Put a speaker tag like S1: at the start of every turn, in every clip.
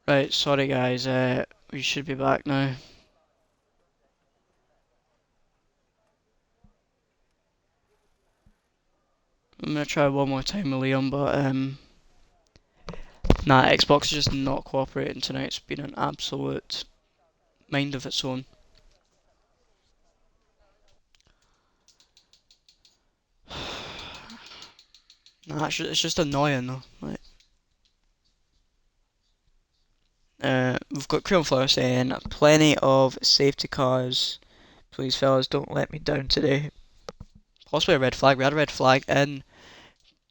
S1: Right, sorry guys, we should be back now. I'm gonna try one more time with Liam, but nah, Xbox is just not cooperating tonight. It's been an absolute mind of its own. Nah, it's just annoying though. We've got Creon Flower saying plenty of safety cars. Please, fellas, don't let me down today. Possibly a red flag. We had a red flag in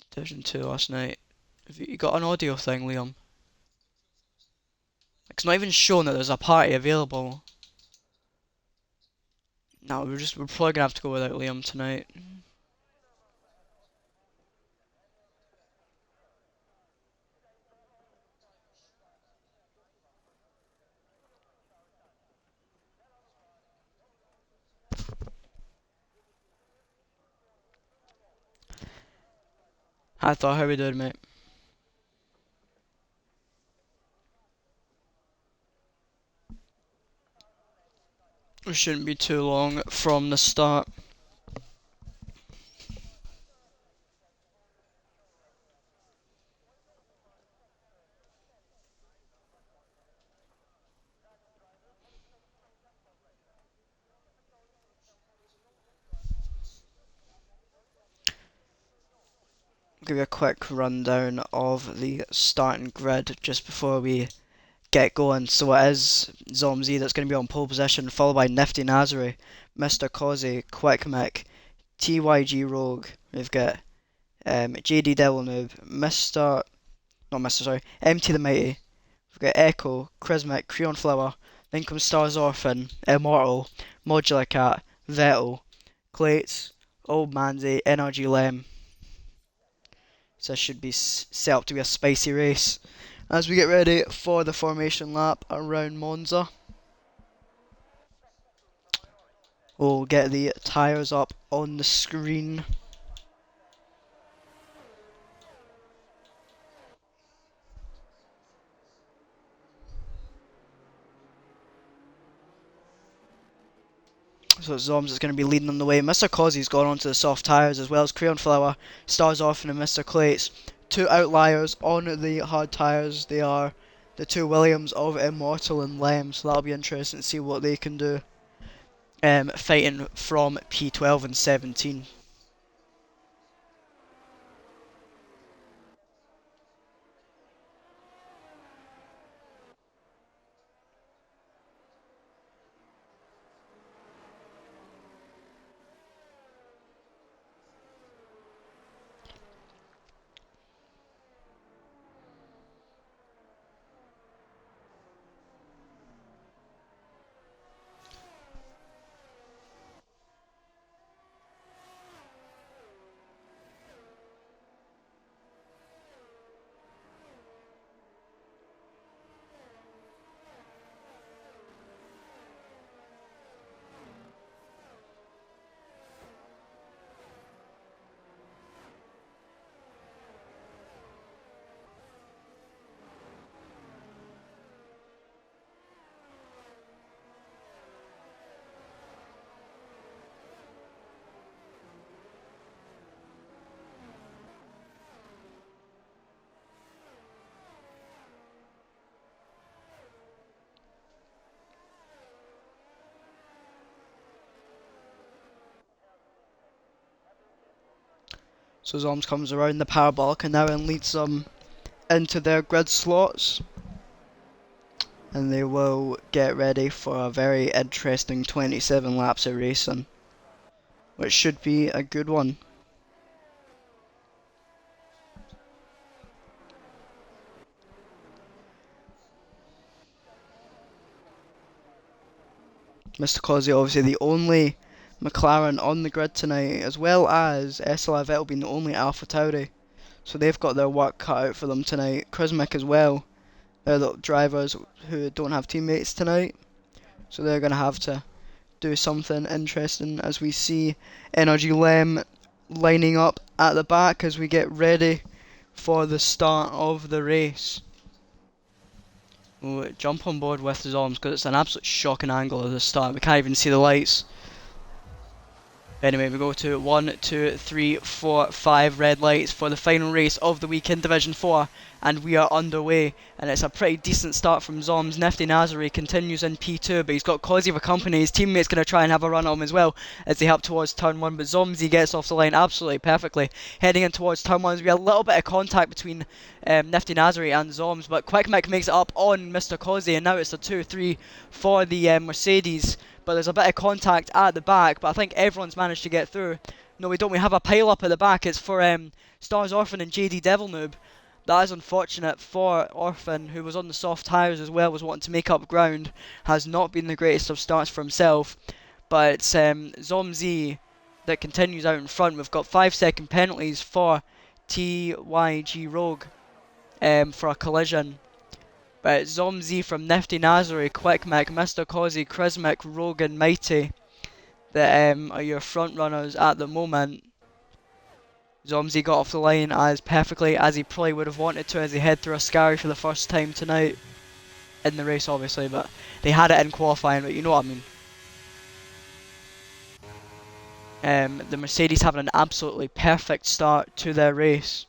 S1: Division 2 last night. Have you got an audio thing, Liam? It's not even shown that there's a party available. No, we're probably gonna have to go without Liam tonight. I thought, how we doing, mate? We shouldn't be too long from the start. Give you a quick rundown of the starting grid just before we get going. So it is Zomzi that's going to be on pole position, followed by Nifty Nazari, Mr. Causey, Quick Mick, TYG Rogue. We've got JD Devil Noob, MT the Mighty. We've got Echo, Chrismic, Creon Flower. Then comes Stars Orphan, Immortal, Modular Cat, Vettel, Clates, Old Manzi, NRG Lem. So this should be set up to be a spicy race as we get ready for the formation lap around Monza. We'll get the tyres up on the screen. So Zoms is going to be leading on the way. Mr. Causey's gone onto the soft tyres as well as Creon Flower, Stars Orphan and Mr. Clates. Two outliers on the hard tyres. They are the two Williams of Immortal and Lem, so that'll be interesting to see what they can do. Fighting from P12 and 17. So Zoms comes around the parabolic and now and leads them into their grid slots. And they will get ready for a very interesting 27 laps of racing, which should be a good one. Mr. Causey obviously the only McLaren on the grid tonight, as well as SLI Vettel being the only Alpha Tauri. So they've got their work cut out for them tonight. Chrismic as well. They're the drivers who don't have teammates tonight. So they're going to have to do something interesting as we see Energy Lem lining up at the back as we get ready for the start of the race. We'll jump on board with the Zoms because it's an absolute shocking angle at the start. We can't even see the lights. Anyway, we go to 1, 2, 3, 4, 5 red lights for the final race of the week in Division 4, and we are underway. And it's a pretty decent start from Zoms. Nifty Nazari continues in P2, but he's got Causey for company. His teammate's going to try and have a run on him as well as they help towards turn 1, but Zomsy gets off the line absolutely perfectly. Heading in towards turn 1, we have a little bit of contact between Nifty Nazari and Zoms, but Quick Mick makes it up on Mr. Causey, and now it's a 2-3 for the Mercedes. But there's a bit of contact at the back, but I think everyone's managed to get through. No, we don't. We have a pile up at the back. It's for Stars Orphan and JD Devil Noob. That is unfortunate for Orphan, who was on the soft tyres as well, was wanting to make up ground. Has not been the greatest of starts for himself. But it's Zomzi that continues out in front. We've got 5-second penalties for TYG Rogue for a collision. But it's Zomzi from Nifty Nazari, Quick Mick, Mr. Causey, Chrismic, Rogue and Mighty that are your front runners at the moment. Zomzi got off the line as perfectly as he probably would have wanted to as he head through a Scary for the first time tonight. In the race obviously, but they had it in qualifying, but you know what I mean. The Mercedes having an absolutely perfect start to their race.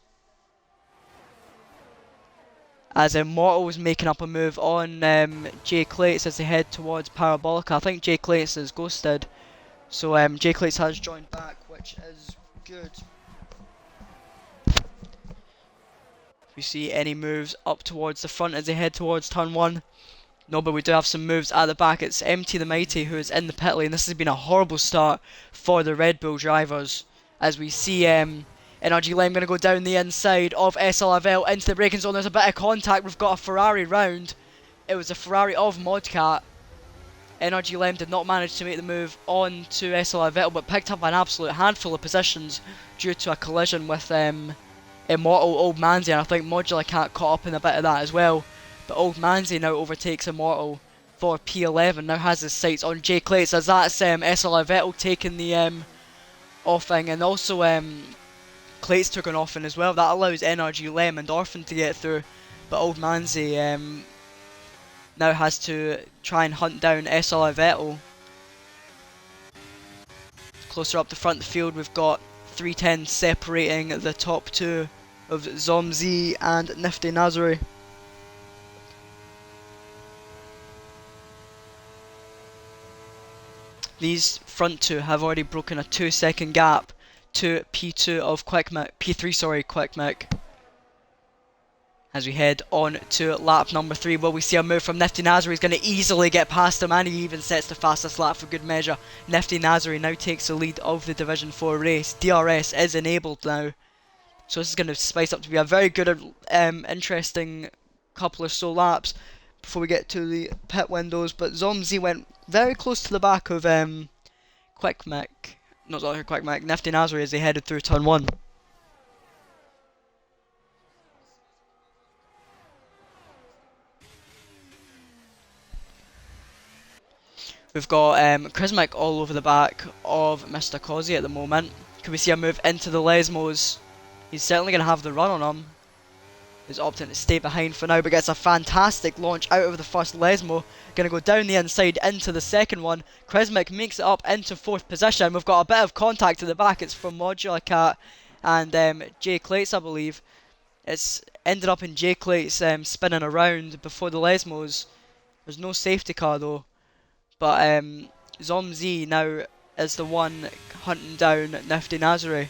S1: As Immortal was making up a move on Jay Clates as they head towards Parabolica. I think Jay Clates is ghosted. So Jay Clates has joined back, which is good. If we see any moves up towards the front as they head towards turn 1. No, but we do have some moves at the back. It's MT the Mighty who is in the pit lane. This has been a horrible start for the Red Bull drivers. As we see NRG Lime going to go down the inside of SLFL into the braking zone. There's a bit of contact. We've got a Ferrari round. It was a Ferrari of Modcat. NRG Lime did not manage to make the move on to SLFL, but picked up an absolute handful of positions due to a collision with Immortal Old Manzi. And I think Modular Cat caught up in a bit of that as well. But Old Manzi now overtakes Immortal for P11. Now has his sights on Jay Clates as that's SLFL taking the offing, and also Clates took an offing as well. That allows NRG Lem and Orphan to get through, but Old Manzi now has to try and hunt down SLI Vettel. Closer up the front of the field, we've got 310 separating the top two of Zomzi and Nifty Nazari. These front two have already broken a 2-second gap to P2 of Quick Mick, P3 sorry, Quick Mick. As we head on to lap number 3, well, we see a move from Nifty Nazari. He's going to easily get past him, and he even sets the fastest lap for good measure. Nifty Nazari now takes the lead of the Division 4 race. DRS is enabled now, so this is going to spice up to be a very good, interesting couple or so laps before we get to the pit windows. But Zomzi went very close to the back of Quick Mick. Not Quick Mick, Nifty Nazari as they headed through turn 1. We've got Chrismic all over the back of Mr. Causey at the moment. Can we see a move into the Lesmos? He's certainly going to have the run on him. He's opting to stay behind for now, but gets a fantastic launch out of the first Lesmo. Going to go down the inside into the second one. Chrismic makes it up into 4th position. We've got a bit of contact at the back. It's from Modular Cat and Jay Clates, I believe. It's ended up in Jay Clates spinning around before the Lesmos. There's no safety car though. But Zomzi now is the one hunting down Nifty Nazari.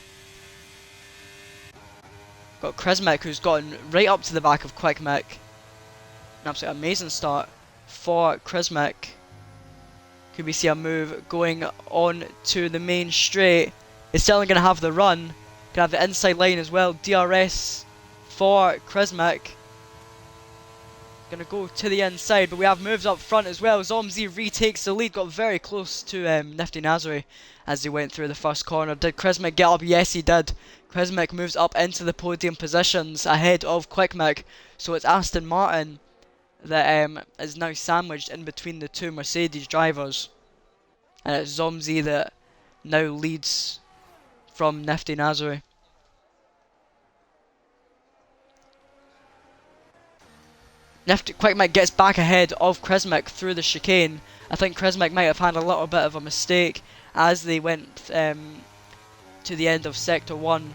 S1: Got Chrismic who's gotten right up to the back of Quick Mick. An absolutely amazing start for Chrismic. Could we see a move going on to the main straight? He's certainly going to have the run. Going to have the inside line as well. DRS for Chrismic. Going to go to the inside, but we have moves up front as well. Zomzi retakes the lead. Got very close to Nifty Nazari as he went through the first corner. Did Chrismic get up? Yes, he did. Chrismic moves up into the podium positions ahead of Quick Mick. So it's Aston Martin that is now sandwiched in between the two Mercedes drivers. And it's Zomzi that now leads from Nifty Nazari. Quick Mike gets back ahead of Krizmic through the chicane. I think Krizmic might have had a little bit of a mistake as they went to the end of Sector 1.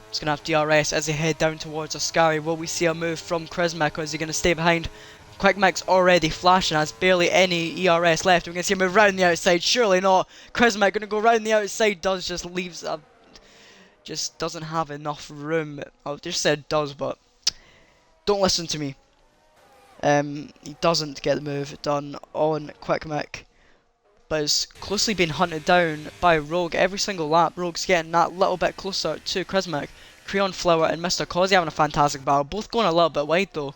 S1: It's going to have DRS as they head down towards Ascari. Will we see a move from Krizmic, or is he going to stay behind? Quick Mike's already flashing, has barely any ERS left. We're going to see him move round the outside. Surely not. Krizmic going to go round the outside. Does just leaves just doesn't have enough room. I just said does, but don't listen to me. He doesn't get the move done on Quick Mick, but is closely being hunted down by Rogue every single lap. Rogue's getting that little bit closer to Krizmic. Creon Flower and Mr. Causey having a fantastic battle, both going a little bit wide though,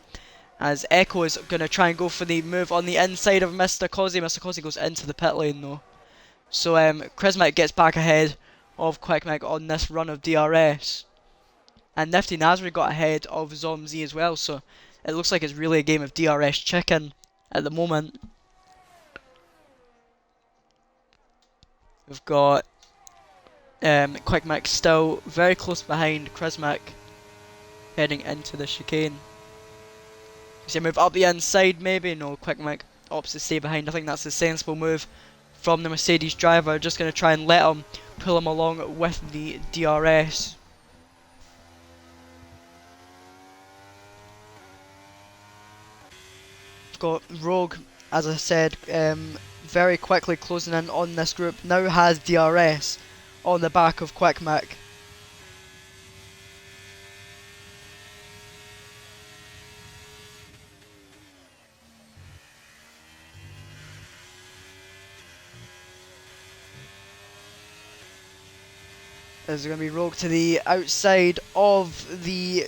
S1: as Echo is going to try and go for the move on the inside of Mr. Causey. Mr. Causey goes into the pit lane though. So Krizmic gets back ahead of Quick Mick on this run of DRS. And Nifty Nazri got ahead of Zomz as well, so it looks like it's really a game of DRS chicken at the moment. We've got Quick Mick still very close behind Krizmic, heading into the chicane. Is he move up the inside maybe? No, Quick Mick opts to stay behind. I think that's a sensible move from the Mercedes driver, just going to try and let him pull him along with the DRS. We've got Rogue, as I said, very quickly closing in on this group, now has DRS on the back of Quick Mick. There's going to be Rogue to the outside of the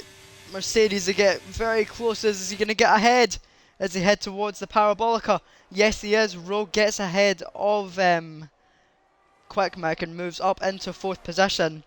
S1: Mercedes. They get very close. Is he going to get ahead as he head towards the Parabolica? Yes, he is. Rogue gets ahead of Quick Mick and moves up into 4th position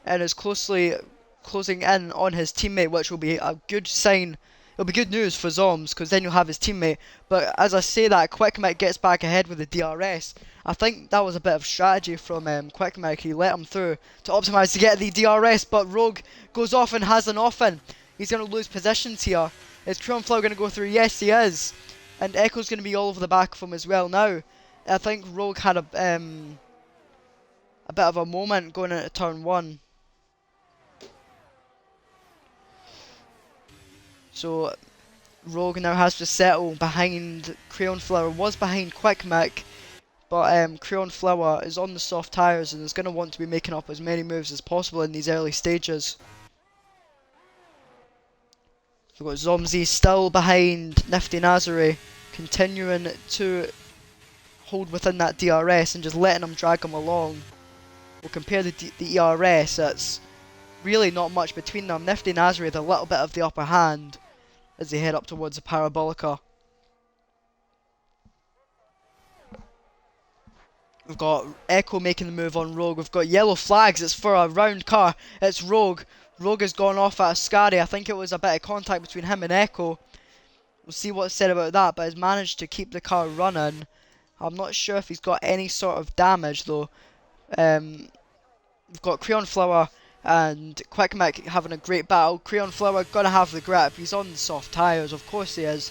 S1: and is closely closing in on his teammate, which will be a good sign. It'll be good news for Zoms, because then you'll have his teammate. But as I say that, Quick Mick gets back ahead with the DRS. I think that was a bit of strategy from Quick Mick. He let him through to optimise to get the DRS, but Rogue goes off and has an off-in. He's going to lose positions here. Is Chrome Flow going to go through? Yes, he is. And Echo's going to be all over the back of him as well now. I think Rogue had a bit of a moment going into turn 1. So Rogue now has to settle behind Crayon Flower. Was behind Quick Mick, but Crayon Flower is on the soft tyres and is going to want to be making up as many moves as possible in these early stages. We've got Zomzi still behind Nifty Nazari, continuing to hold within that DRS and just letting him drag him along. We'll compare the ERS, it's really not much between them. Nifty Nazari with a little bit of the upper hand as they head up towards the Parabolica. We've got Echo making the move on Rogue. We've got yellow flags. It's for a round car. It's Rogue. Rogue has gone off at Ascari. I think it was a bit of contact between him and Echo. We'll see what's said about that, but has managed to keep the car running. I'm not sure if he's got any sort of damage though. We've got Crayon Flower and Quick Mick having a great battle. Crayon Flower gonna have the grip. He's on the soft tyres, of course he is.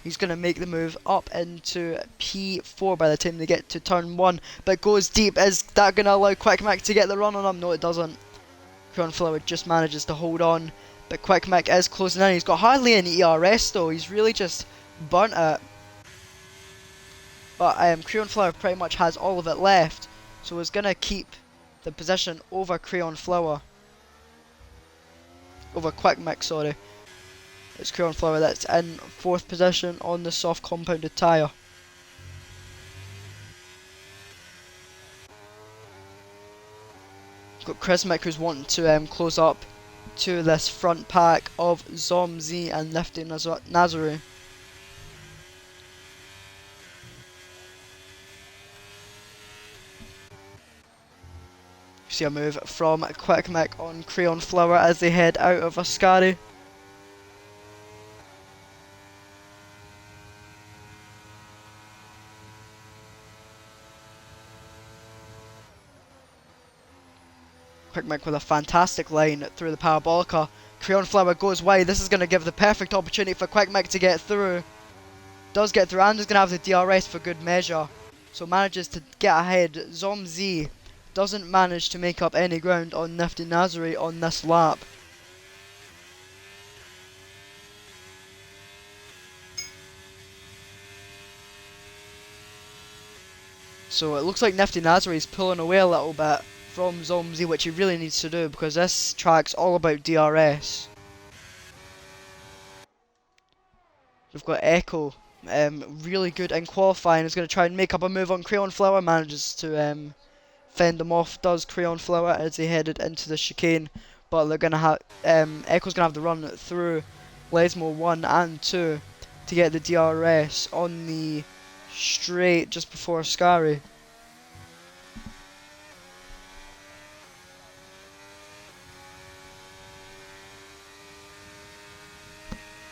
S1: He's gonna make the move up into P4 by the time they get to turn 1, but goes deep. Is that gonna allow Quick Mick to get the run on him? No, it doesn't. Crayon Flower just manages to hold on, but Quick Mick is closing in. He's got hardly any ERS though. He's really just burnt it. But Crayon Flower pretty much has all of it left, so he's gonna keep the position over Crayon Flower. Over Quick Mick, sorry. It's Crayon Flower that's in 4th position on the soft compounded tyre. We've got Krizmic who's wanting to close up to this front pack of Zomzi and Nifty Nazari. See a move from Quick Mick on Crayon Flower as they head out of Ascari. Quick Mick with a fantastic line through the Parabolica. Crayon Flower goes wide. This is going to give the perfect opportunity for Quick Mick to get through. Does get through, and is going to have the DRS for good measure. So manages to get ahead. Zomz doesn't manage to make up any ground on Nifty Nazari on this lap. So it looks like Nifty Nazari is pulling away a little bit from Zomz, which he really needs to do because this track's all about DRS. We've got Echo, really good in qualifying. Is going to try and make up a move on Crayon Flower. Manages to fend them off. Does Crayon Flower as he headed into the chicane, but they're going to have Echo's going to have the run through Lesmo 1 and 2 to get the DRS on the straight just before Scary.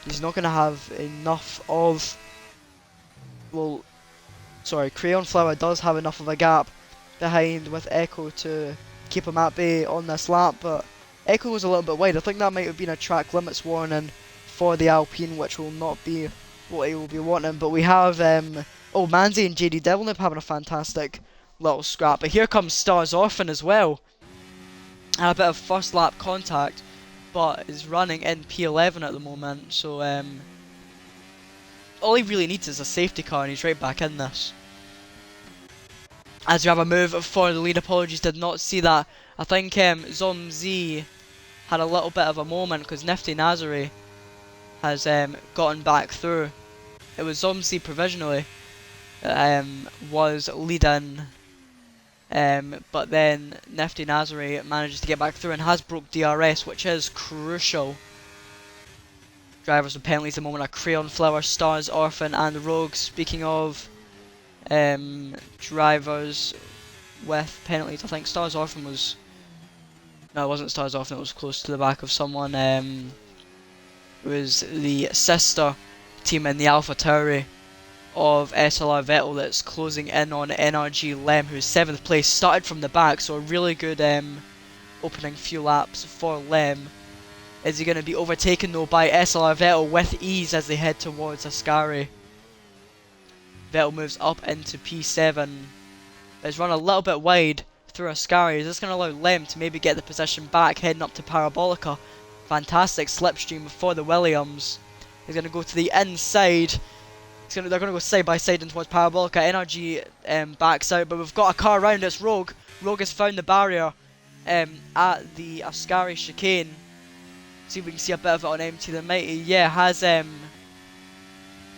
S1: He's not going to have enough of... Well, sorry, Crayon Flower does have enough of a gap behind with Echo to keep him at bay on this lap, but Echo was a little bit wide. I think that might have been a track limits warning for the Alpine, which will not be what he will be wanting. But we have, Manzi and JD Devilnip having a fantastic little scrap. But here comes Stars Orphan as well. And a bit of first lap contact, but is running in P11 at the moment, so all he really needs is a safety car and he's right back in this. As we have a move for the lead, apologies, did not see that. I think Zomz had a little bit of a moment because Nifty Nazari has gotten back through. It was Zomz provisionally that was leading, but then Nifty Nazari manages to get back through and has broke DRS, which is crucial. Drivers with penalties at the moment are Crayon Flower, Stars Orphan and Rogue. Speaking of drivers with penalties, I think Stars Orphan was... No, it wasn't Stars Orphan, it was close to the back of someone. It was the sister team in the Alpha Tauri of SLR Vettel that's closing in on NRG Lem, who's 7th place, started from the back, so a really good opening few laps for Lem. Is he going to be overtaken though by SLR Vettel with ease as they head towards Ascari? Vettel moves up into P7. Has run a little bit wide through Ascari. Is this going to allow Lem to maybe get the position back heading up to Parabolica? Fantastic slipstream for the Williams. He's going to go to the inside. They're going to go side by side in towards Parabolica. NRG backs out, but we've got a car around us. Rogue has found the barrier at the Ascari chicane. See if we can see a bit of it on MT the Mighty. Yeah, has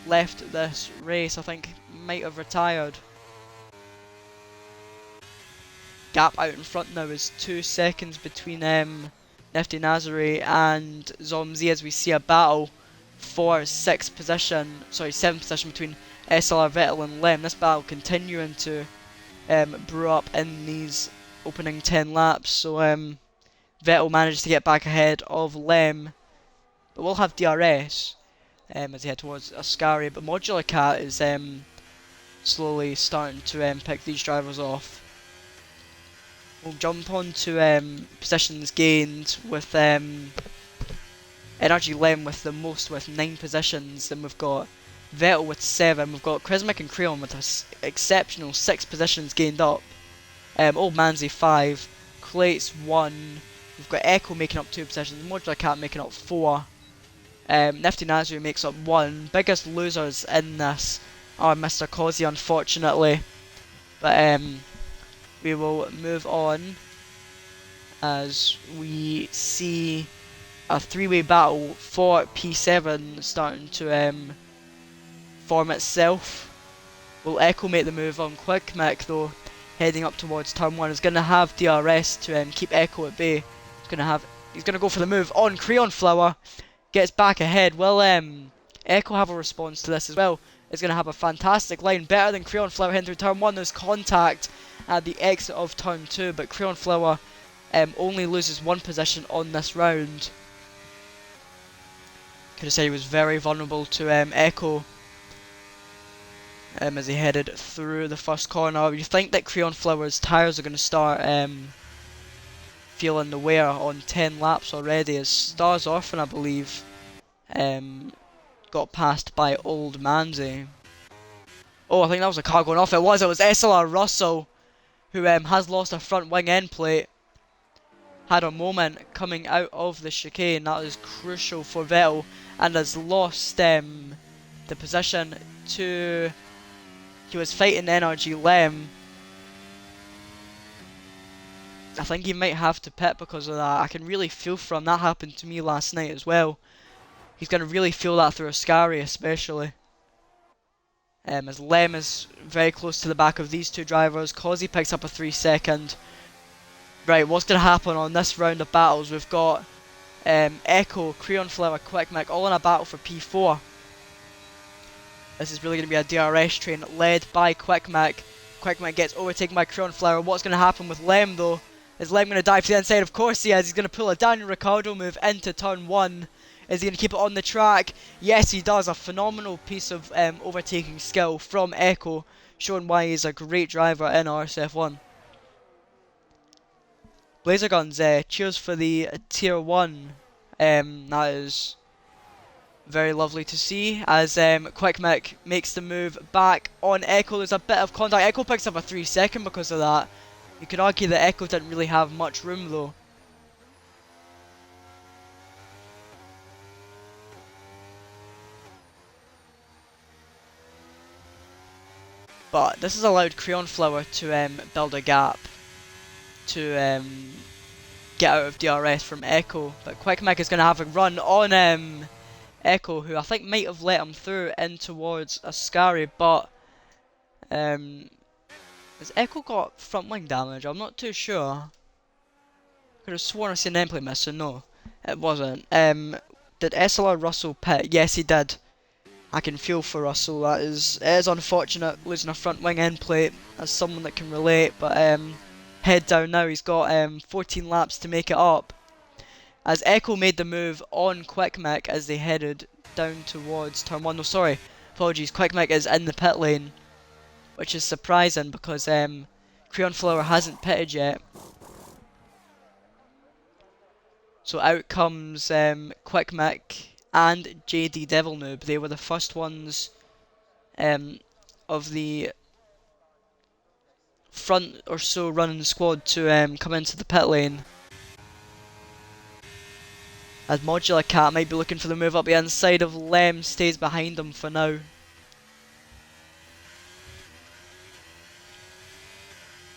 S1: left this race. I think might have retired. Gap out in front now is 2 seconds between Nifty Nazari and Zomz as we see a battle for 7th position between SLR Vettel and Lem. This battle continuing to brew up in these opening 10 laps. So Vettel managed to get back ahead of Lem, but we'll have DRS as they head towards Ascari. But Modular Cat is slowly starting to pick these drivers off. We'll jump on to positions gained with NRG Lem with the most, with 9 positions. Then we've got Vettel with 7. We've got Chrismic and Creon with an exceptional 6 positions gained up. Old Manzi 5. Clates 1. We've got Echo making up 2 positions. Modular Cat making up 4. Nifty Nazari makes up 1. Biggest losers in this are Mr. Causey, unfortunately. But we will move on as we see a 3-way battle for P7 starting to form itself. Will Echo make the move on Quick Mick though, heading up towards turn 1? Is going to have DRS to keep Echo at bay. He's going to go for the move on Crayon Flower. Gets back ahead. Will Echo have a response to this as well? Is going to have a fantastic line, better than Crayon Flower heading through turn 1. There's contact at the exit of turn 2, but Crayon Flower only loses 1 position on this round. Could have said he was very vulnerable to Echo as he headed through the first corner. You think that Crayon Flower's tyres are going to start feeling the wear on 10 laps already, as Stars Orphan, I believe, got passed by Old Manzi. Oh, I think that was a car going off. It was SLR Russell, who has lost a front wing end plate. Had a moment coming out of the chicane that is crucial for Vettel, and has lost the position to... He was fighting NRG Lem. I think he might have to pit because of that. I can really feel for him. That happened to me last night as well. He's going to really feel that through Ascari especially. As Lem is very close to the back of these two drivers. Causey picks up a 3-second. Right, what's going to happen on this round of battles? We've got Echo, Creon Flower, Quick Mick all in a battle for P4. This is really going to be a DRS train led by Quick Mick. Quick Mick gets overtaken by Creon Flower. What's going to happen with Lem though? Is Lem going to dive to the inside? Of course he is. He's going to pull a Daniel Ricciardo move into turn 1. Is he going to keep it on the track? Yes, he does. A phenomenal piece of overtaking skill from Echo, showing why he's a great driver in RSF1. Blazer Guns, cheers for the tier 1. That is very lovely to see, as Quick Mick makes the move back on Echo. There's a bit of contact. Echo picks up a 3-second because of that. You could argue that Echo didn't really have much room though. But this has allowed Creon Flower to build a gap to get out of DRS from Echo. But Quick Mick is going to have a run on Echo, who I think might have let him through in towards Ascari, but has Echo got front wing damage? I'm not too sure. Could have sworn I seen an endplate miss, so no, it wasn't. Did SLR Russell pit? Yes, he did. I can feel for Russell. It is unfortunate losing a front wing end plate as someone that can relate, but head down now. He's got 14 laps to make it up. As Echo made the move on Quick Mick as they headed down towards turn 1. No, sorry, apologies. Quick Mick is in the pit lane, which is surprising because Creon Flower hasn't pitted yet. So out comes Quick Mick and JD Devil Noob. They were the first ones of the front or so running squad to come into the pit lane. As Modular Cat might be looking for the move up the inside of Lem, stays behind him for now.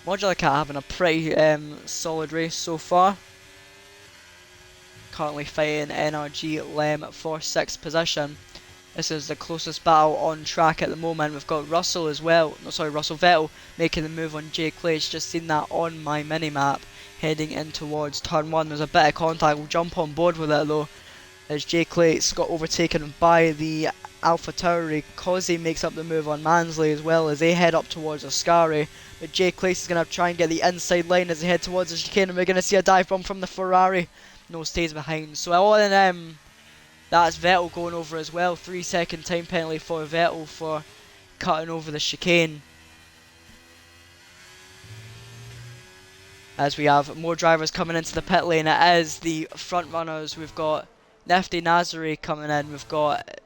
S1: Modular Cat having a pretty solid race so far. Currently fighting NRG Lem for 6th position. This is the closest battle on track at the moment. We've got Russell as well, no sorry, Russell Vettel making the move on Jay Clays. Just seen that on my mini-map, heading in towards turn 1. There's a bit of contact, we'll jump on board with it though, as Jay Clays got overtaken by the Alpha Tauri. Causey makes up the move on Mansley as well as they head up towards Ascari. But Jay Clays is going to try and get the inside line as they head towards the chicane, and we're going to see a dive bomb from the Ferrari. No, stays behind. So all in that's Vettel going over as well. 3-second time penalty for Vettel for cutting over the chicane. As we have more drivers coming into the pit lane, it is the front runners. We've got Nifty Nazari coming in, we've got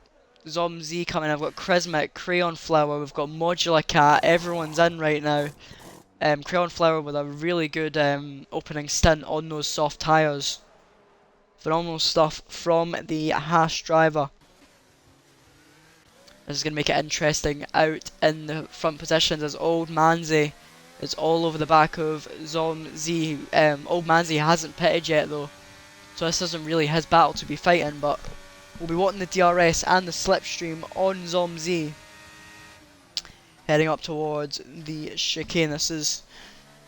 S1: Zomz coming in, we've got Chrismic, Creon Flower, we've got Modular Cat. Everyone's in right now. Creon Flower with a really good opening stint on those soft tyres. Phenomenal stuff from the Haas driver. This is going to make it interesting out in the front positions as Old Manzi is all over the back of Zomz. Old Manzi hasn't pitted yet though, so this isn't really his battle to be fighting, but we'll be watching the DRS and the slipstream on Zomz. Heading up towards the chicane. This is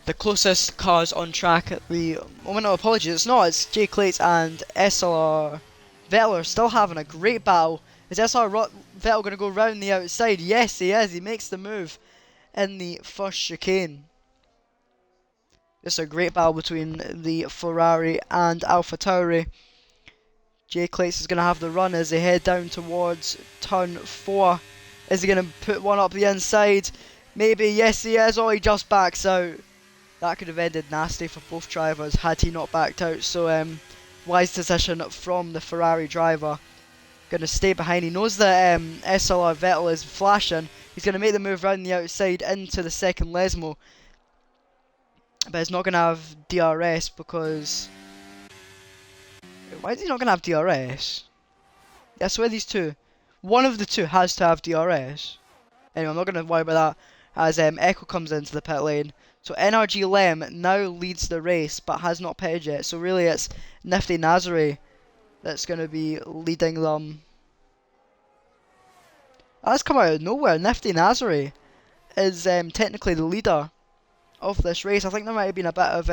S1: the closest cars on track at the moment. No, apologies, it's not. It's Jay Clates and SLR Vettel are still having a great battle. Is SLR Vettel going to go round the outside? Yes, he is. He makes the move in the first chicane. This is a great battle between the Ferrari and Alpha Tauri. Jay Clates is going to have the run as they head down towards turn 4. Is he going to put one up the inside? Maybe. Yes, he is. Oh, he just backs out. That could have ended nasty for both drivers had he not backed out. So wise decision from the Ferrari driver. Going to stay behind. He knows that SLR Vettel is flashing. He's going to make the move around the outside into the second Lesmo. But he's not going to have DRS because... Why is he not going to have DRS? Yeah, I swear these two. One of the two has to have DRS. Anyway, I'm not going to worry about that as Echo comes into the pit lane. So NRG Lem now leads the race but has not pitted yet. So really it's Nifty Nazare that's going to be leading them. That's come out of nowhere. Nifty Nazare is technically the leader of this race. I think there might have been a bit of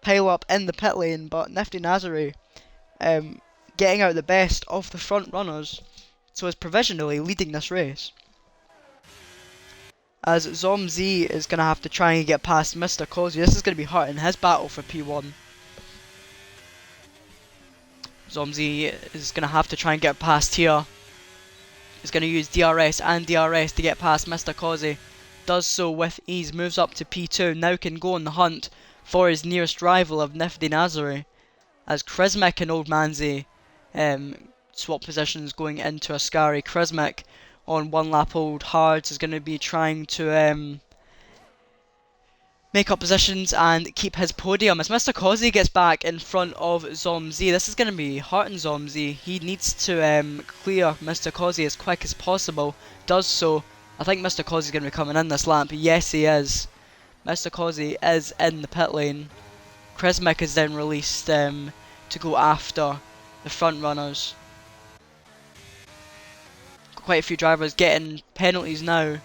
S1: pile up in the pit lane, but Nifty Nazare getting out the best of the front runners, so is provisionally leading this race. As Zomz is going to have to try and get past Mr. Cozy. This is going to be hard in his battle for P1. Zomz is going to have to try and get past here. He's going to use DRS and DRS to get past Mr. Cozy. Does so with ease, moves up to P2, now can go on the hunt for his nearest rival of Nifty Nazare. As Krizmic and Old Manzi swap positions going into Ascari. Krizmic on one lap old hards is going to be trying to make up positions and keep his podium as Mr. Cozy gets back in front of Zomz. This is going to be hard on Zomz. He needs to clear Mr. Cozy as quick as possible. Does so. I think Mr. Cozy is going to be coming in this lap. Yes, he is. Mr. Cozy is in the pit lane. Krizmic is then released to go after the front runners. Quite a few drivers getting penalties now.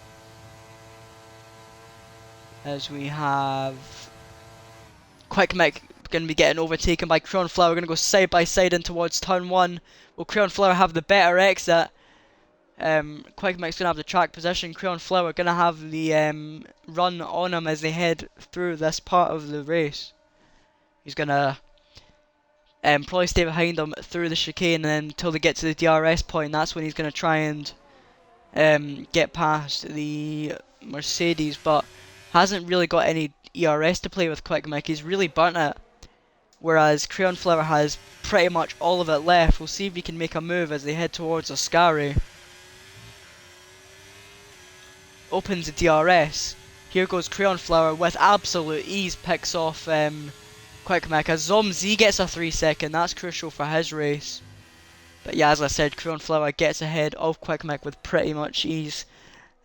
S1: As we have Quick Mick going to be getting overtaken by Creon Flower. Going to go side by side in towards turn 1. Will Creon Flower have the better exit? Quick Mick's going to have the track position. Creon Flower going to have the run on him as they head through this part of the race. He's going to probably stay behind them through the chicane and then until they get to the DRS point. That's when he's going to try and get past the Mercedes, but hasn't really got any ERS to play with Quick Mick. He's really burnt it, whereas Creon Flower has pretty much all of it left. We'll see if he can make a move as they head towards Ascari. Opens the DRS. Here goes Creon Flower with absolute ease, picks off Quick Mick as Zomz gets a 3-second. That's crucial for his race. But yeah, as I said, Creon Flower gets ahead of Quick Mick with pretty much ease.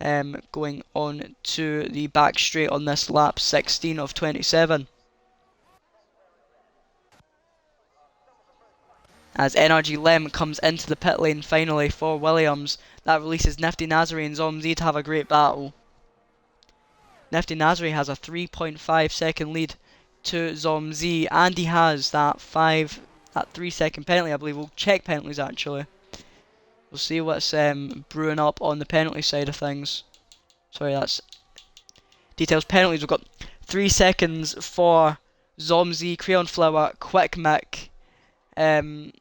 S1: Going on to the back straight on this lap 16 of 27. As NRG Lem comes into the pit lane finally for Williams. That releases Nifty Nazare and Zomz to have a great battle. Nifty Nazare has a 3.5 second lead to Zomz, and he has that 3-second penalty, I believe. We'll check penalties actually. We'll see what's brewing up on the penalty side of things. Sorry, that's details. Penalties, we've got 3 seconds for Zomz, Creon Flower, Quick Mick, and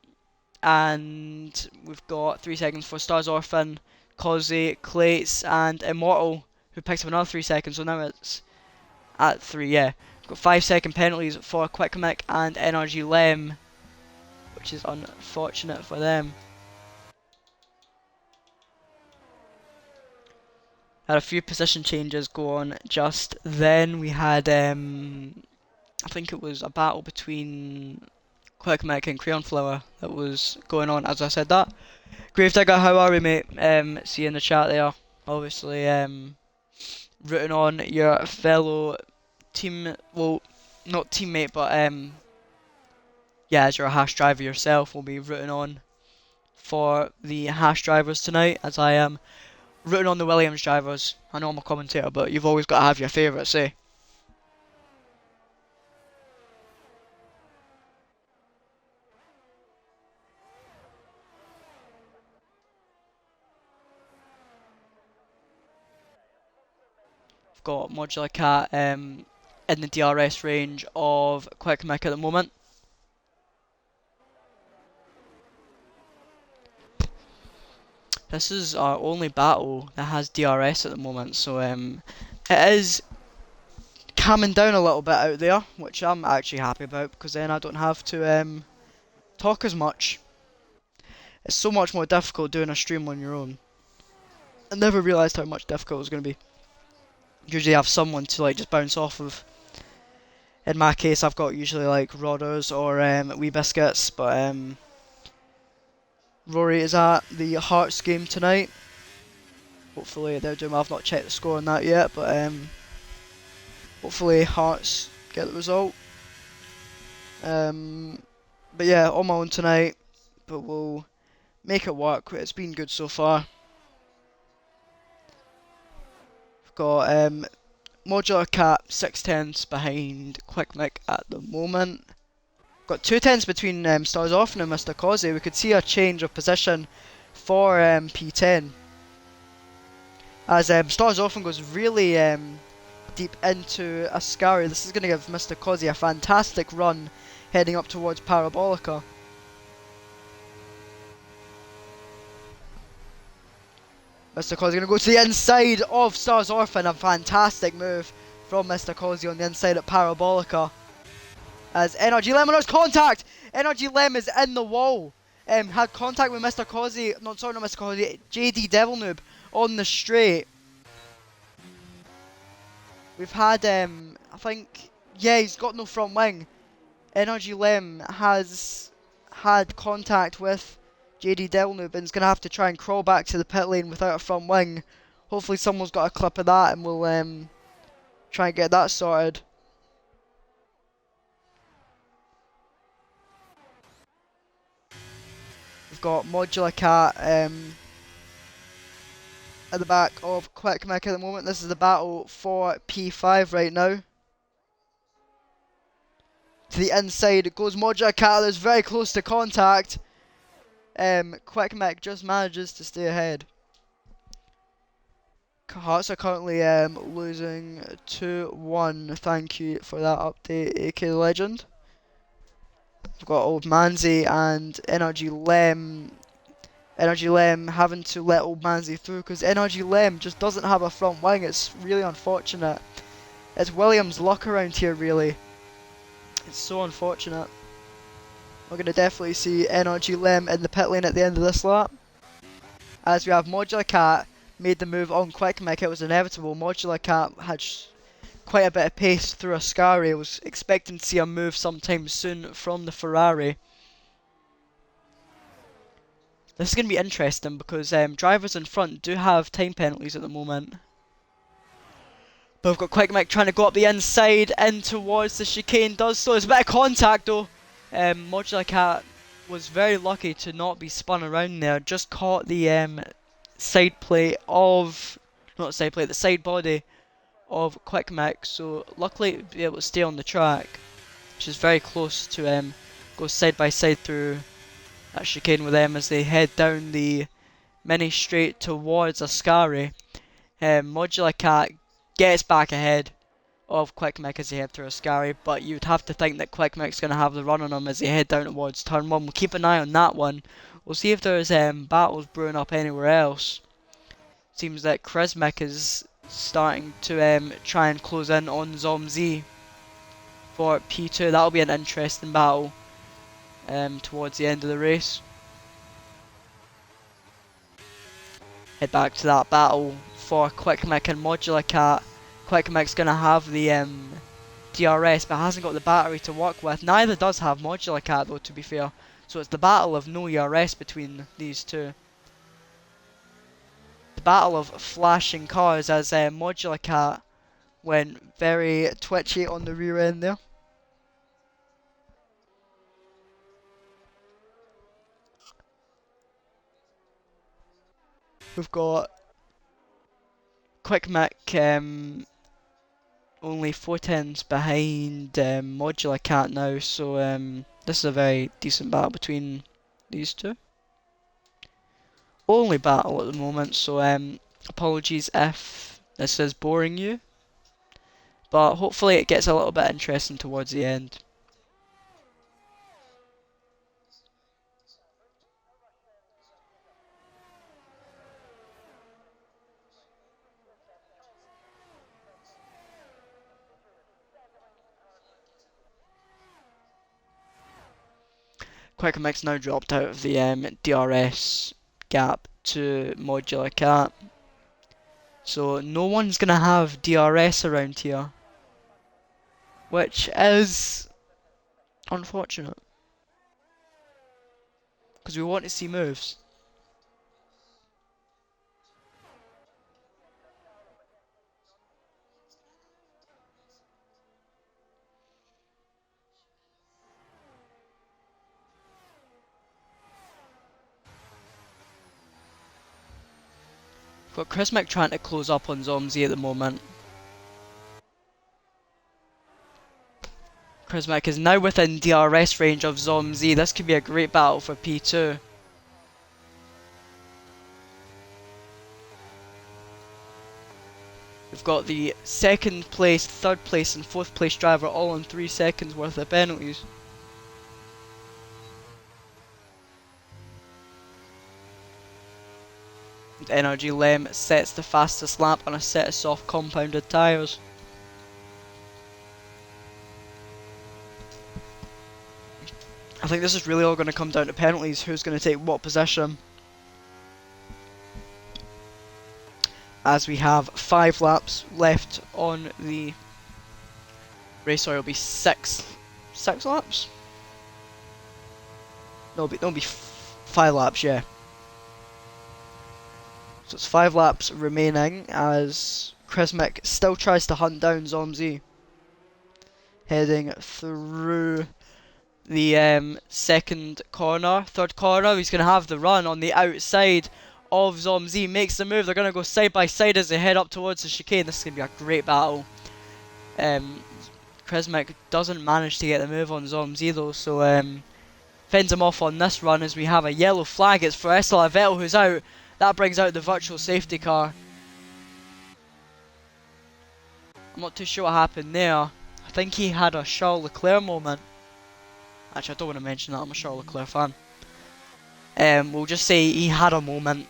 S1: we've got 3 seconds for Stars Orphan, Cozy, Clates, and Immortal, who picks up another 3 seconds, so now it's at 3, yeah. We've got 5-second penalties for Quick Mick and NRG Lem, which is unfortunate for them. Had a few position changes go on just then. We had, I think it was a battle between Quick Mick and Creon Flower that was going on as I said that. Gravedigger, how are we, mate? See you in the chat there. Obviously, rooting on your fellow team, well, not teammate, but yeah, as you're a Hash driver yourself, we'll be rooting on for the Hash drivers tonight, as I am rooting on the Williams drivers. I know I'm a commentator, but you've always got to have your favourites, eh? I've got Modular Cat in the DRS range of Quick Mick at the moment. This is our only battle that has DRS at the moment, so it is calming down a little bit out there, which I'm actually happy about because then I don't have to talk as much. It's so much more difficult doing a stream on your own. I never realised how much difficult it was going to be. Usually have someone to like just bounce off of. In my case, I've got usually like Rodders or Wee Biscuits, but Rory is at the Hearts game tonight. Hopefully they're doing well. I've not checked the score on that yet, but hopefully Hearts get the result. But yeah, on my own tonight, but we'll make it work. It's been good so far. We've got Modular Cat 6 tenths behind Quick Mick at the moment. Got 2 tenths between Stars Orphan and Mr. Causey. We could see a change of position for P10 as Stars Orphan goes really deep into Ascari. This is going to give Mr. Causey a fantastic run heading up towards Parabolica. Mr. Causey going to go to the inside of Stars Orphan. A fantastic move from Mr. Causey on the inside at Parabolica. As Energy Lemon has contact! Energy Lemon is in the wall. Had contact with Mr. Causey, not Mr. Causey, JD Devil Noob on the straight. We've had, I think, yeah, he's got no front wing. Energy Lem has had contact with JD Devil Noob and is going to have to try and crawl back to the pit lane without a front wing. Hopefully someone's got a clip of that and we'll try and get that sorted. We've got Modular Cat at the back of Quick Mick at the moment. This is the battle for P5 right now. To the inside it goes Modular Cat, that's very close to contact. Quick Mick just manages to stay ahead. Hearts are currently losing 2-1. Thank you for that update, AK Legend. We've got Old Manzi and Energy Lem. Energy Lem having to let Old Manzi through because Energy Lem just doesn't have a front wing. It's really unfortunate. It's Williams' luck around here, really. It's so unfortunate. We're going to definitely see Energy Lem in the pit lane at the end of this lap. As we have Modular Cat made the move on Quick Mick. It was inevitable. Modular Cat had quite a bit of pace through Ascari. I was expecting to see a move sometime soon from the Ferrari. This is going to be interesting because drivers in front do have time penalties at the moment. But we've got Quick Mick trying to go up the inside in towards the chicane. Does so. There's a bit of contact though. Modular Cat was very lucky to not be spun around there. Just caught the side plate of, not side plate, the side body of Quick Mick. So luckily to be able to stay on the track, which is very close to go side by side through that chicane with them as they head down the mini straight towards Ascari. Modular Cat gets back ahead of Quick Mick as they head through Ascari, but you'd have to think that Quick Mick's going to have the run on them as they head down towards turn 1. We'll keep an eye on that one. We'll see if there's battles brewing up anywhere else. Seems that Mick is starting to try and close in on Zomz for P2. That'll be an interesting battle towards the end of the race. Head back to that battle for Quick Mick and Modular Cat. Quick Mick's going to have the DRS but hasn't got the battery to work with. Neither does have Modular Cat though, to be fair. So it's the battle of no ERS between these two. The battle of flashing cars as Modular Cat went very twitchy on the rear end there. We've got Quick Mick only 4 tenths behind Modular Cat now, so this is a very decent battle between these two. Only battle at the moment, so apologies if this is boring you, but hopefully it gets a little bit interesting towards the end. Quick Mix now dropped out of the DRS gap to modular cap. So no one's going to have DRS around here, which is unfortunate, because we want to see moves. We've got Chris Mick trying to close up on Zomzi at the moment. Chris Mick is now within DRS range of Zomzi. This could be a great battle for P2. We've got the second place, third place and fourth place driver all on 3 seconds worth of penalties. Energy Lem sets the fastest lap on a set of soft compounded tyres. I think this is really all going to come down to penalties, who's going to take what position. As we have 5 laps left on the race, sorry, it'll be 6 laps? No, it'll be 5 laps, yeah. So it's 5 laps remaining as Chris Mick still tries to hunt down Zomzi. Heading through the second corner, third corner. He's going to have the run on the outside of Zomzi. Makes the move. They're going to go side by side as they head up towards the chicane. This is going to be a great battle. Chris Mick doesn't manage to get the move on Zomzi though, so fends him off on this run as we have a yellow flag. It's for Estelle Vettel who's out. That brings out the virtual safety car. I'm not too sure what happened there. I think he had a Charles Leclerc moment. Actually, I don't want to mention that, I'm a Charles Leclerc fan. We'll just say he had a moment.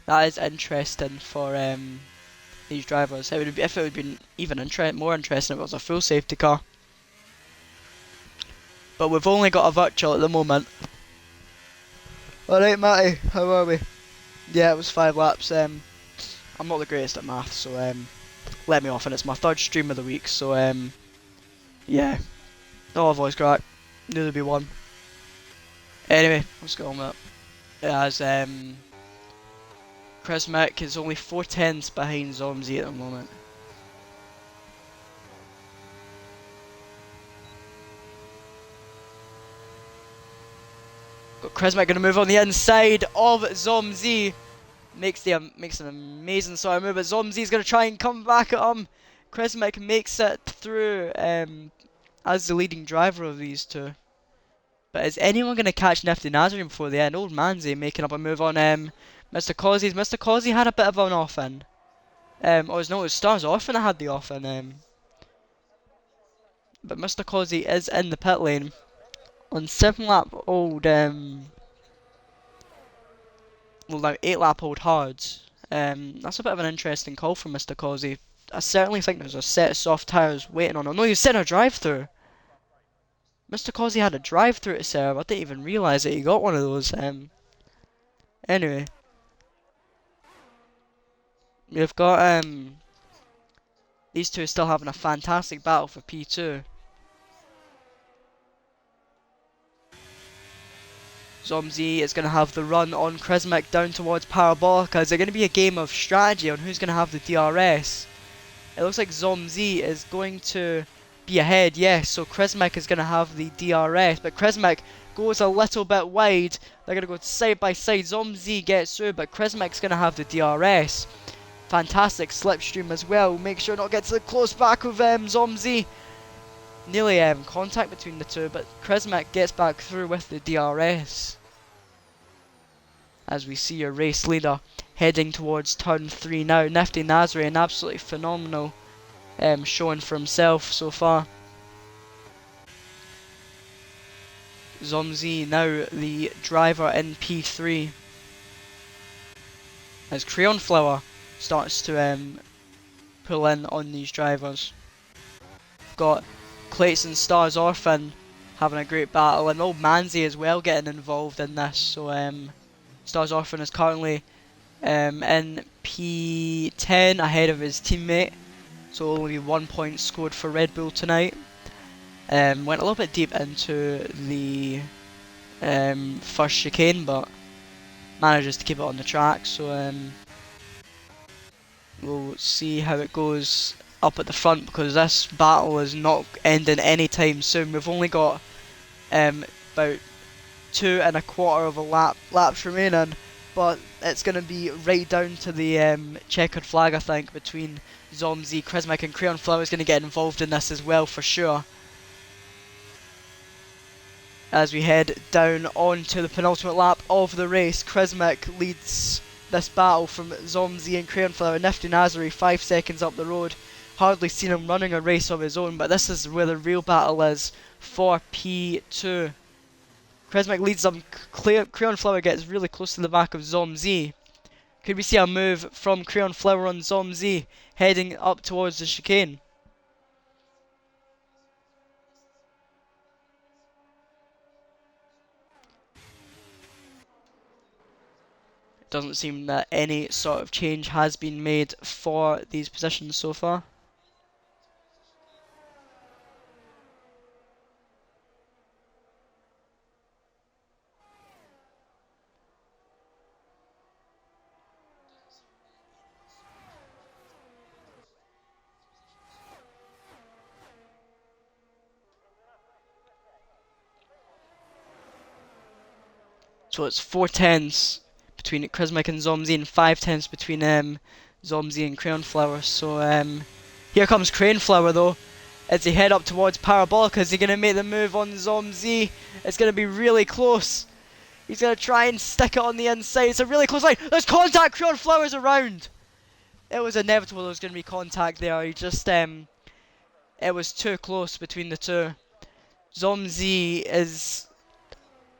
S1: That is interesting for these drivers. It would be, if it would have been even more interesting if it was a full safety car. But we've only got a virtual at the moment. Alright Matty, how are we? Yeah, it was 5 laps. I'm not the greatest at maths, so let me off, and it's my 3rd stream of the week, so yeah. Oh, voice crack. Knew there'd be one. Anyway, let's go on with it. As Chris Mick is only 4 tenths behind Zomzi at the moment. Got Chris Mick going to move on the inside of Zomzi. Makes an amazing sort of move, but Zomzi's going to try and come back at him. Chris Mick makes it through as the leading driver of these two. But is anyone going to catch Nifty Nazarene before the end? Old Manzi making up a move on Mr. Causey's. Mr. Causey had a bit of an off-in. Or no, it was Stars Orphan that had the off-in. But Mr. Causey is in the pit lane. On 7-lap-old, well now 8-lap-old hards. That's a bit of an interesting call from Mr. Causey. I certainly think there's a set of soft tyres waiting on him. No, he's sitting a drive-through. Mr. Causey had a drive-through to serve. I didn't even realise that he got one of those. Anyway. We've got these two still having a fantastic battle for P2. Zomzi is going to have the run on Chris Mick down towards Parabolica. Is there going to be a game of strategy on who's going to have the DRS? It looks like Zomzi is going to be ahead, yes, so Chris Mick is going to have the DRS, but Chris Mick goes a little bit wide. They're going to go side by side. Zomzi gets through, but Chris Mick's going to have the DRS. Fantastic slipstream as well. Make sure not to get to the close back of Zomzi. Nearly contact between the two, but Chris Mick gets back through with the DRS. As we see your race leader heading towards turn 3 now. Nifty Nazarene, absolutely phenomenal showing for himself so far. Zomzi now the driver in P3. As Crayon Flower starts to pull in on these drivers. Got Clates and Stars Orphan having a great battle, and old Manzi as well getting involved in this. So Stars Orphan is currently in P10 ahead of his teammate, so only 1 point scored for Red Bull tonight. Went a little bit deep into the first chicane, but manages to keep it on the track, so we'll see how it goes up at the front, because this battle is not ending anytime soon. We've only got about 2.25 of a laps remaining, but it's going to be right down to the checkered flag, I think, between Zomzi, Chrismic and Crayon Flower is going to get involved in this as well for sure. As we head down onto the penultimate lap of the race, Chrismic leads this battle from Zomzi and Crayon Flower. Nifty Nazari 5 seconds up the road. Hardly seen him running a race of his own, but this is where the real battle is for P2. Chrismic leads them. Crayon Flower gets really close to the back of Zomzi. Could we see a move from Crayon Flower on Zomzi heading up towards the chicane? Doesn't seem that any sort of change has been made for these positions so far. So it's 4 tenths between Chrismic and Zomzi, and 5 tenths between Zomzi and Crayon Flower. So here comes Crayon Flower though, as they head up towards Parabolica. Is he going to make the move on Zomzi? It's going to be really close. He's going to try and stick it on the inside. It's a really close line. There's contact. Crayon Flower's around. It was inevitable there was going to be contact there. He just it was too close between the two. Zomzi is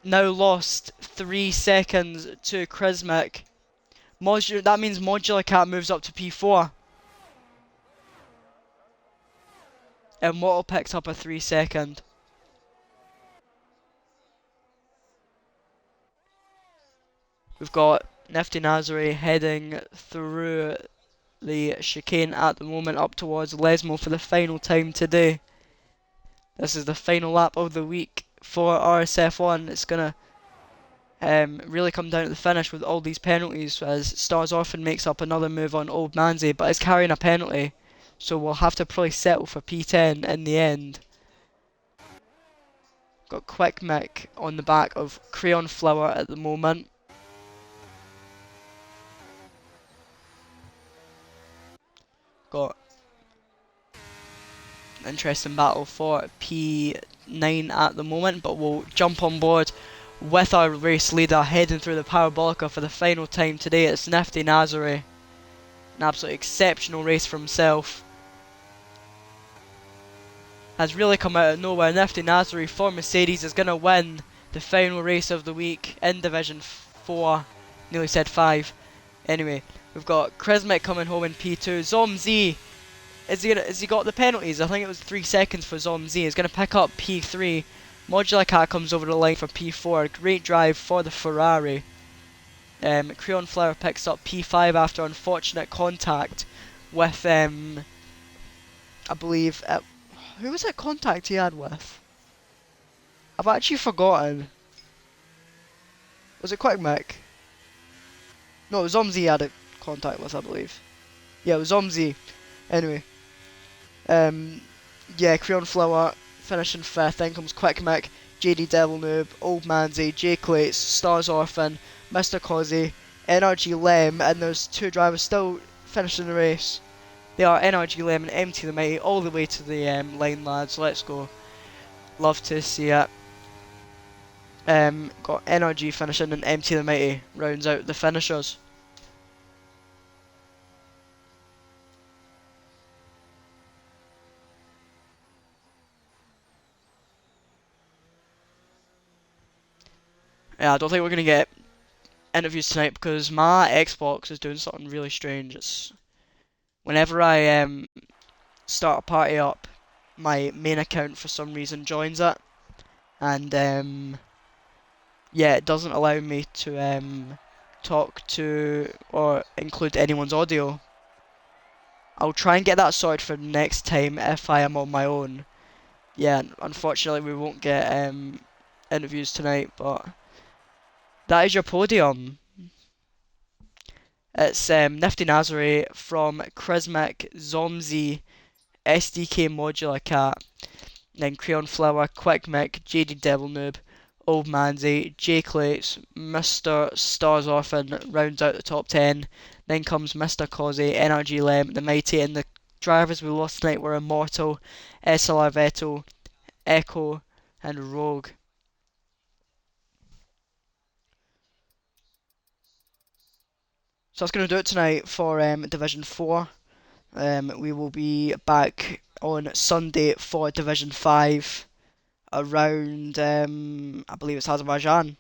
S1: now lost 3 seconds to Chrismic. That means Modular Cat moves up to P4. And Mortal picks up a 3 second. We've got Nifty Nazari heading through the chicane at the moment up towards Lesmo for the final time today. This is the final lap of the week for RSF1. It's going to really come down to the finish with all these penalties, as Stars Orphan makes up another move on Old Manzi, but is carrying a penalty, so we'll have to probably settle for P10 in the end. Got Quick Mick on the back of Crayon Flower at the moment. Got an interesting battle for P9 at the moment, but we'll jump on board with our race leader heading through the Parabolica for the final time today. It's Nifty Nazari. An absolutely exceptional race for himself. Has really come out of nowhere. Nifty Nazari for Mercedes is going to win the final race of the week in Division 4. Nearly said 5. Anyway, we've got Chrismic coming home in P2. Zomzi, has he got the penalties? I think it was 3 seconds for Zomzi. He's going to pick up P3. Modular Cat comes over the line for P4. Great drive for the Ferrari. Crayon Flower picks up P5 after unfortunate contact with, I believe, who was that contact he had with? I've actually forgotten. Was it Quick Mick? No, it was Zomzi he had a contact with, I believe. Yeah, it was Zomzi. Anyway. Yeah, Crayon Flower finishing 5th. Then comes Quick Mick, JD Devil Noob, Old Manzi, J Clates, Stars Orphan, Mr. Cozzy, NRG Lem, and there's 2 drivers still finishing the race. They are NRG Lem and MT the Mighty, all the way to the line, lads. Let's go. Love to see it. Got NRG finishing and MT the Mighty rounds out the finishers. Yeah, I don't think we're going to get interviews tonight because my Xbox is doing something really strange. It's whenever I start a party up, my main account for some reason joins it, and yeah, it doesn't allow me to talk to or include anyone's audio. I'll try and get that sorted for next time if I am on my own. Yeah, unfortunately we won't get interviews tonight, but that is your podium. It's Nifty Nazare from Chrismic, Zomzy, SDK Modular Cat, then Crayon Flower, Quick Mick, JD Devil Noob, Old Manzy, J Clates, Mr. Stars Orphan rounds out the top 10. Then comes Mr. Causey, NRG Lem, The Mighty, and the drivers we lost tonight were Immortal, SLR Vettel, Echo, and Rogue. So that's going to do it tonight for Division 4. We will be back on Sunday for Division 5 around, I believe it's Azerbaijan.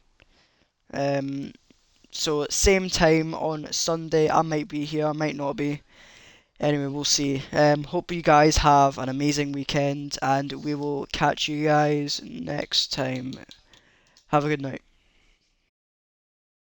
S1: So same time on Sunday. I might be here, I might not be. Anyway, we'll see. Hope you guys have an amazing weekend, and we will catch you guys next time. Have a good night.